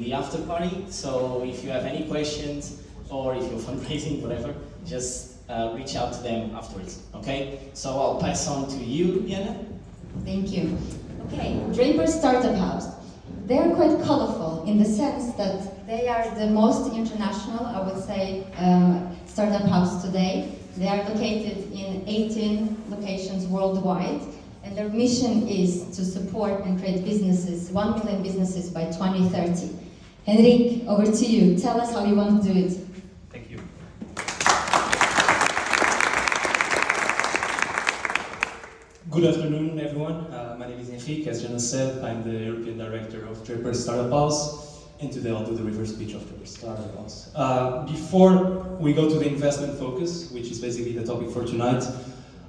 the after party. So if you have any questions or if you're fundraising, whatever, just reach out to them afterwards, okay? So I'll pass on to you, Yana. Thank you. Okay, Draper Startup Hubs. They're quite colorful in the sense that they are the most international, I would say, startup hubs today. They are located in 18 locations worldwide, and their mission is to support and create businesses, 1 million businesses by 2030. Henrique, over to you. Tell us how you want to do it. Thank you. Good afternoon, everyone. My name is Henrique. As Jana said, I'm the European Director of Draper Startup House, and today I'll do the reverse pitch of Draper Startup House. Before we go to the investment focus, which is basically the topic for tonight,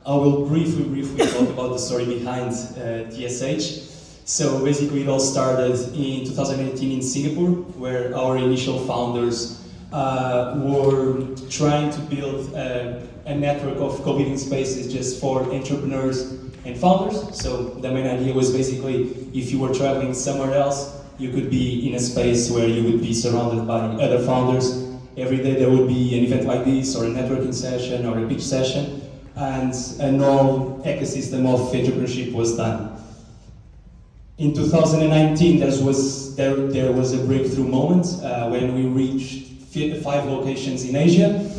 I will briefly talk about the story behind TSH. So basically it all started in 2018 in Singapore, where our initial founders were trying to build a network of co-living spaces just for entrepreneurs and founders. So the main idea was basically if you were traveling somewhere else, you could be in a space where you would be surrounded by other founders. Every day there would be an event like this, or a networking session, or a pitch session, and an whole ecosystem of entrepreneurship was done. In 2019, there was a breakthrough moment when we reached 5 locations in Asia.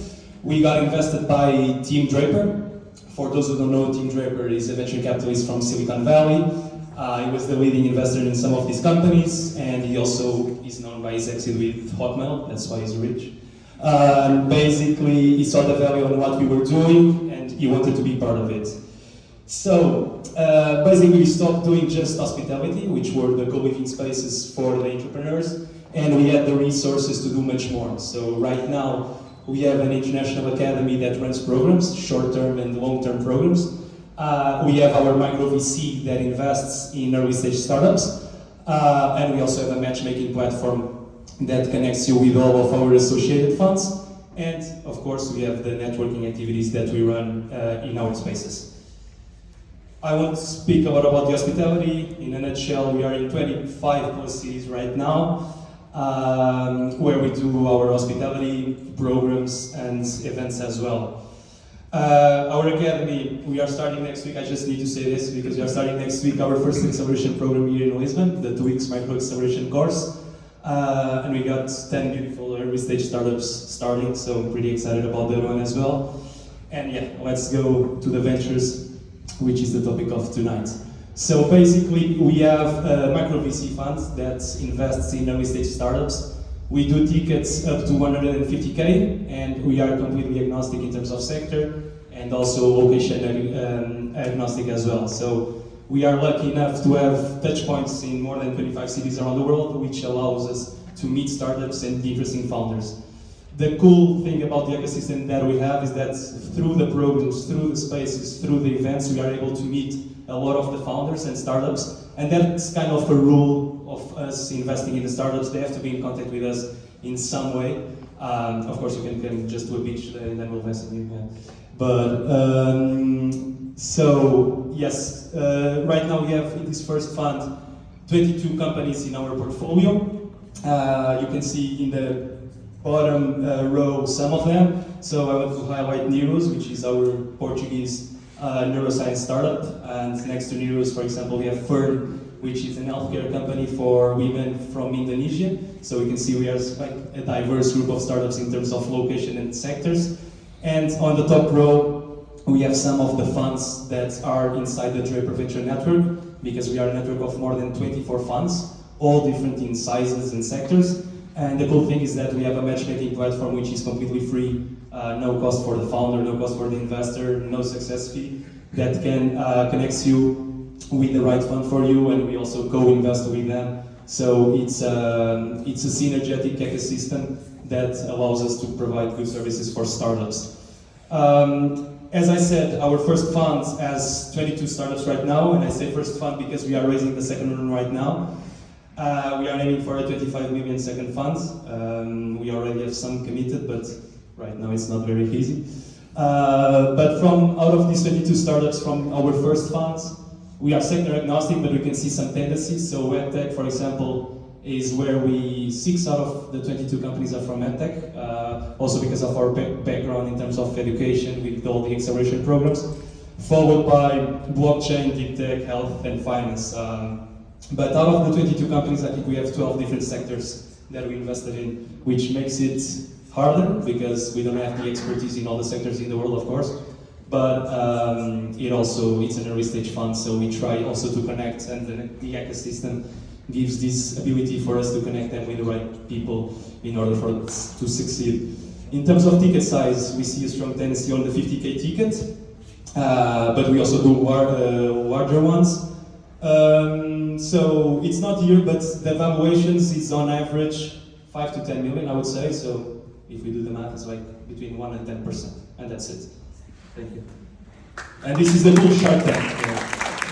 We got invested by Team Draper. For those who don't know, Team Draper is a venture capitalist from Silicon Valley. He was the leading investor in some of these companies, and he also is known by his exit with Hotmail. That's why he's rich. Basically, he saw the value on what we were doing, and he wanted to be part of it. So, basically, we stopped doing just hospitality, which were the co-living spaces for the entrepreneurs, and we had the resources to do much more. So, right now, we have an international academy that runs programs, short-term and long-term programs. We have our micro VC that invests in early-stage startups, and we also have a matchmaking platform that connects you with all of our associated funds. And, of course, we have the networking activities that we run in our spaces. I want to speak a lot about the hospitality. In a nutshell, we are in 25 plus cities right now, where we do our hospitality programs and events as well. Our academy, we are starting next week. I just need to say this because we are starting next week our first acceleration program here in Lisbon, the 2 weeks micro acceleration course. And we got 10 beautiful early stage startups starting, so I'm pretty excited about that one as well. And yeah, let's go to the ventures, which is the topic of tonight. So basically, we have a micro VC fund that invests in early stage startups. We do tickets up to 150K, and we are completely agnostic in terms of sector, and also location agnostic as well. So we are lucky enough to have touch points in more than 25 cities around the world, which allows us to meet startups and interesting founders. The cool thing about the ecosystem that we have is that through the programs, through the spaces, through the events, we are able to meet a lot of the founders and startups, and that's kind of a rule of us investing in the startups. They have to be in contact with us in some way. Of course, you can come just to a pitch and then we'll invest in you. Yeah. But so yes, right now we have in this first fund 22 companies in our portfolio. You can see in the bottom row some of them. So I want to highlight Neuros, which is our Portuguese neuroscience startup. And next to Neuros, for example, we have Fern, which is an healthcare company for women from Indonesia. So we can see we are quite a diverse group of startups in terms of location and sectors. And on the top row, we have some of the funds that are inside the Draper Venture Network, because we are a network of more than 24 funds, all different in sizes and sectors. And the cool thing is that we have a matchmaking platform which is completely free, no cost for the founder, no cost for the investor, no success fee, that can connect you with the right fund for you, and we also co-invest with them. So it's a synergetic ecosystem that allows us to provide good services for startups. As I said, our first fund has 22 startups right now, and I say first fund because we are raising the second one right now. We are aiming for a 25 million second fund. We already have some committed, but right now it's not very easy. But from out of these 22 startups from our first funds, we are sector agnostic, but we can see some tendencies. So WebTech, for example, is where 6 out of the 22 companies are from EdTech, also because of our background in terms of education with all the acceleration programs, followed by blockchain, deep tech, health, and finance. But out of the 22 companies, I think we have 12 different sectors that we invested in, which makes it harder because we don't have the expertise in all the sectors in the world, of course. But it's an early stage fund, so we try also to connect, and the ecosystem gives this ability for us to connect them with the right people in order for us to succeed. In terms of ticket size, we see a strong tendency on the 50K ticket, but we also do larger ones. So it's not here, but the valuations is on average 5 to 10 million, I would say. So if we do the math, it's like between 1 and 10%, and that's it. Thank you. And this is the full Shark Tank.